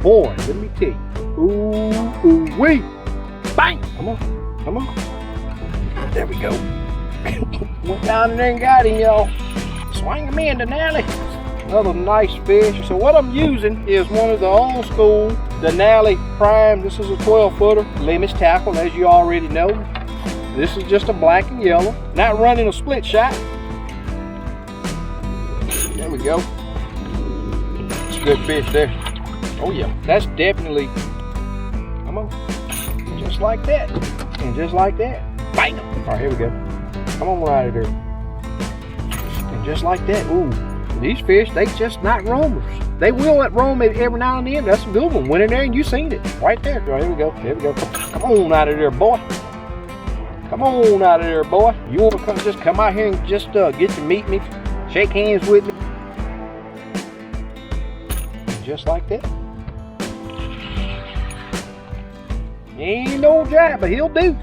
boy, let me tell you. Ooh, ooh, wee. Bang! Come on, come on. There we go. Went down in there and got him, y'all. Swing him in, Denali. Another nice fish. So what I'm using is one of the old school Denali Prime. This is a 12-footer limitstackle, as you already know. This is just a black and yellow. Not running a split shot. There we go. It's a good fish there. Oh yeah, that's definitely, come on, just like that, and just like that. Bang! All right, here we go. Come on right out of there. And just like that, ooh, these fish, they just not roamers. They will roam it every now and then. That's a good one. Went in there and you seen it right there. All right, here we go. Here we go. Come on out of there, boy. Come on out of there, boy. You want to come? Just come out here and just get to meet me, shake hands with me, just like that. He ain't no jack, but he'll do.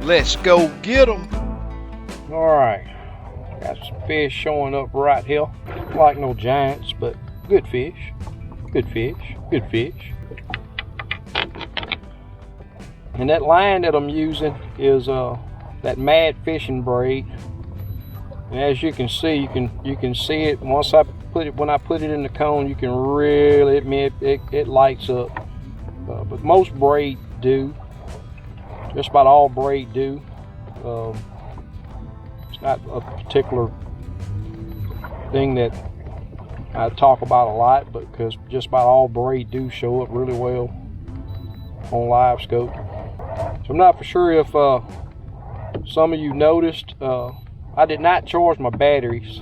Let's go get them. All right, got some fish showing up right here. Like no giants, but good fish. Good fish. Good fish. And that line that I'm using is that Mad Fishing braid. And as you can see, you can see it once I put it. When I put it in the cone, you can really admit it lights up. But most braid do. Just about all braid do. It's not a particular thing that I talk about a lot, but because just about all braid do show up really well on Livescope. So I'm not for sure if some of you noticed, I did not charge my batteries.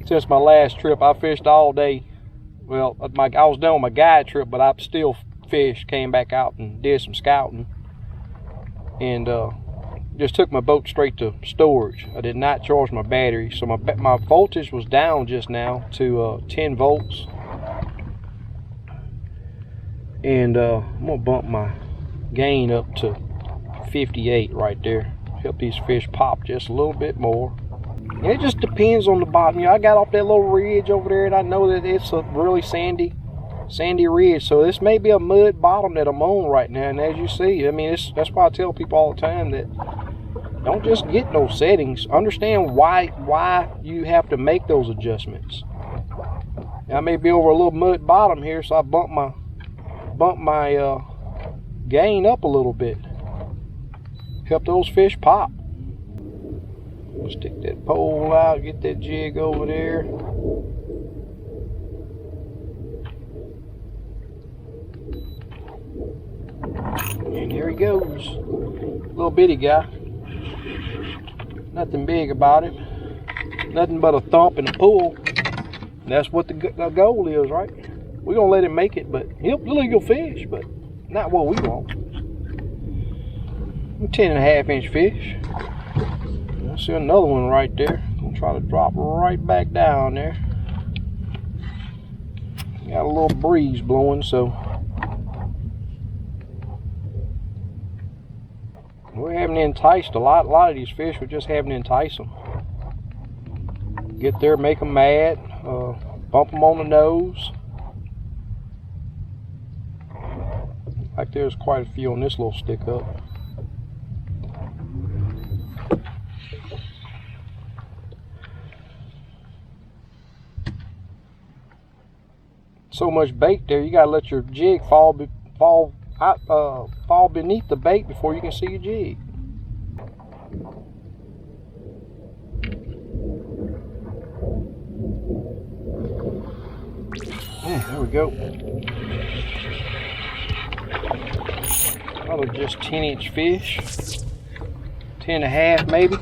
Since my last trip, I fished all day. Well, I was done with my guide trip, but I still fished, came back out and did some scouting. And just took my boat straight to storage. I did not charge my battery, so my voltage was down just now to 10 volts. And I'm gonna bump my gain up to 58 right there. Help these fish pop just a little bit more. And it just depends on the bottom. You know, I got off that little ridge over there, and I know that it's a really sandy ridge, so this may be a mud bottom that I'm on right now. And as you see, I mean, that's why I tell people all the time that don't just get those settings. Understand why you have to make those adjustments. Now, I may be over a little mud bottom here, so I bump my gain up a little bit. Help those fish pop. We'll stick that pole out, get that jig over there. And here he goes. Little bitty guy. Nothing big about him. Nothing but a thump and a pull. And that's what the goal is, right? We're going to let him make it, but he'll legal fish, but not what we want. 10.5 inch fish. I see another one right there. I'm going to try to drop right back down there. Got a little breeze blowing, so we're having enticed a lot of these fish. We're just having to entice them. Get there, make them mad, bump them on the nose. Like there's quite a few on this little stick up. So much bait there, you gotta let your jig fall beneath the bait before you can see your jig. Yeah, there we go. Another just 10-inch fish. 10.5 maybe.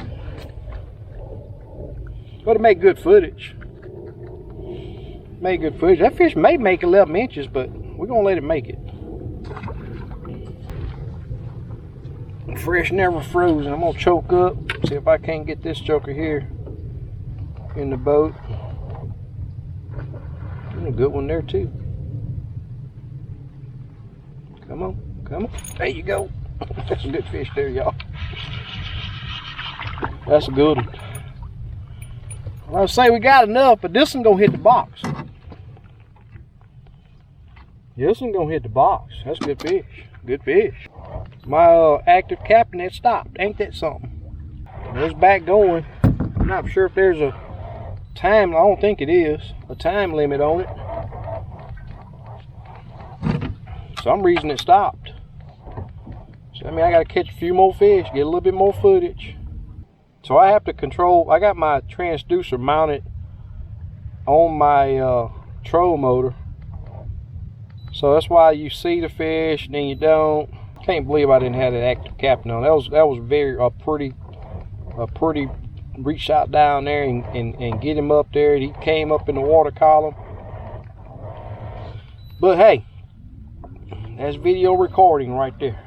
But it made good footage. Made good footage. That fish may make 11 inches, but we're gonna let it make it. Fresh, never frozen. I'm gonna choke up, see if I can't get this joker here in the boat. And a good one there too. Come on, come on. There you go. That's a good fish there, y'all. That's a good one. I'll say we got enough, but this one gonna hit the box. Yeah, this one gonna hit the box. That's good fish. Good fish. My active captain had stopped. Ain't that something? It's back going. I'm not sure if there's a time. I don't think it is a time limit on it. Some reason it stopped. So I mean, I gotta catch a few more fish, get a little bit more footage. So I have to control. I got my transducer mounted on my troll motor. So that's why you see the fish and then you don't. Can't believe I didn't have that active captain on. That was very pretty reach out down there and get him up there. He came up in the water column. But hey, that's video recording right there.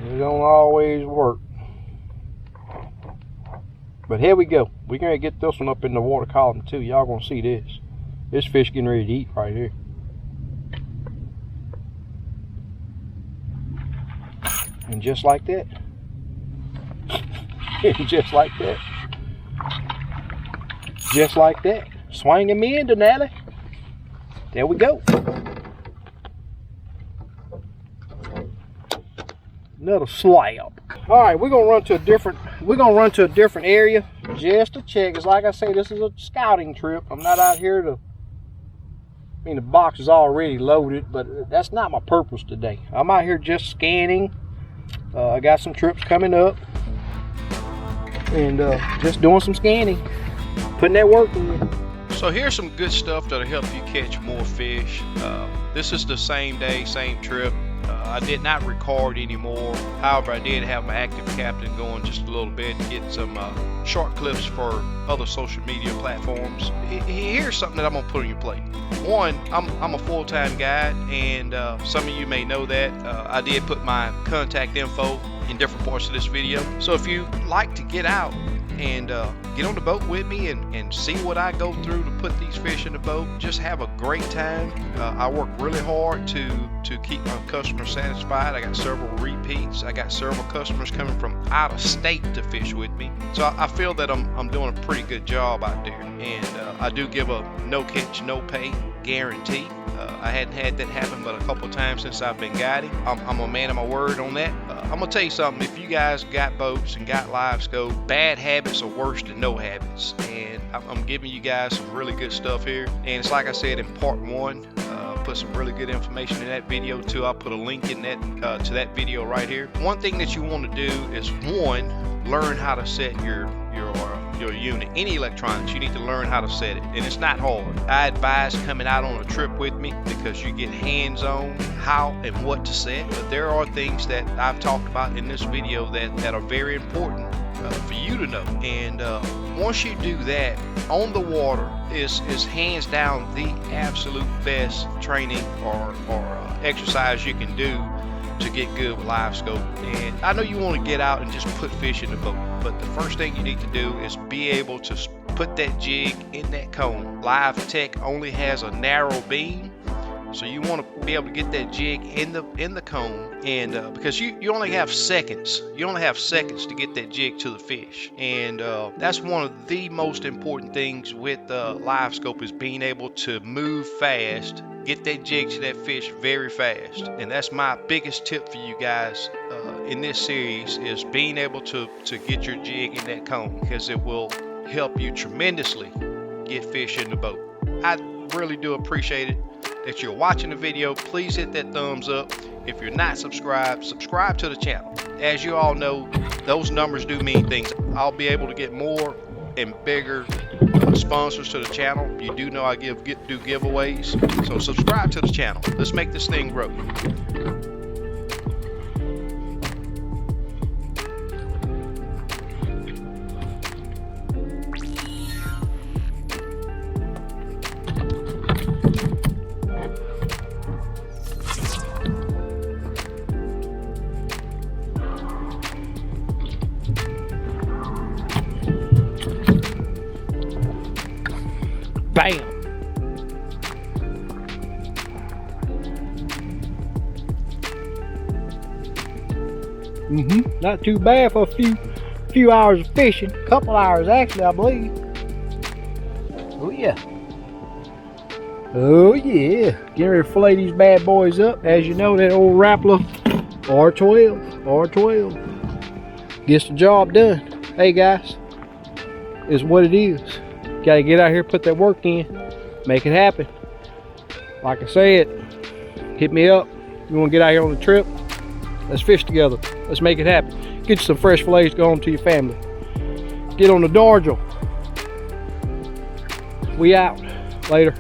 It don't always work. But here we go. We're gonna get this one up in the water column too. Y'all gonna see this. This fish getting ready to eat right here. And just like that. Just like that. Just like that. Swing him in, Denali. There we go. Another slab. Alright, we're gonna run to a different area just to check. It's like I say, this is a scouting trip. I'm not out here to, I mean, the box is already loaded, but that's not my purpose today. I'm out here just scanning. I got some trips coming up, and just doing some scanning, putting that work in. So here's some good stuff that'll help you catch more fish. This is the same day, same trip. I did not record anymore. However, I did have my active captain going just a little bit to get some short clips for other social media platforms. Here's something that I'm gonna put on your plate. One, I'm a full-time guide, and some of you may know that. I did put my contact info in different parts of this video. So if you like to get out and get on the boat with me and see what I go through to put these fish in the boat, just have a great time. I work really hard to keep my customers satisfied. I got several repeats. I got several customers coming from out of state to fish with me. So I feel that I'm doing a pretty good job out there. And I do give a no catch, no pay guarantee. I hadn't had that happen but a couple times since I've been guiding. I'm a man of my word on that. I'm gonna tell you something. If you guys got boats and got Livescope, bad habits are worse than no habits. And I'm giving you guys some really good stuff here. And it's like I said in part one, put some really good information in that video too. I'll put a link in that to that video right here. One thing that you want to do is, one, learn how to set your unit. Any electronics, you need to learn how to set it, and it's not hard. I advise coming out on a trip with me because you get hands-on how and what to set. But there are things that I've talked about in this video that are very important for you to know. And once you do that, on the water is hands down the absolute best training or exercise you can do to get good with Livescope. And I know you want to get out and just put fish in the boat, but the first thing you need to do is be able to put that jig in that cone. Live Tech only has a narrow beam, so you want to be able to get that jig in the cone, and because you only have seconds. You only have seconds to get that jig to the fish, and that's one of the most important things with Livescope, is being able to move fast, get that jig to that fish very fast. And that's my biggest tip for you guys in this series, is being able to get your jig in that cone, because it will help you tremendously get fish in the boat. I really do appreciate it that you're watching the video. Please hit that thumbs up. If you're not subscribed, subscribe to the channel. As you all know, those numbers do mean things. I'll be able to get more and bigger sponsors to the channel. You do know I do giveaways, so subscribe to the channel. Let's make this thing grow. Bam! Not too bad for a few few hours of fishing, a couple hours actually, I believe. Oh yeah. Oh yeah. Getting ready to fillet these bad boys up. As you know, that old Rapala R12 gets the job done. Hey guys, is what it is. Gotta get out here, put that work in, make it happen. Like I said, hit me up. You wanna get out here on the trip? Let's fish together. Let's make it happen. Get you some fresh fillets, go home to your family. Get on the Dargel. We out. Later.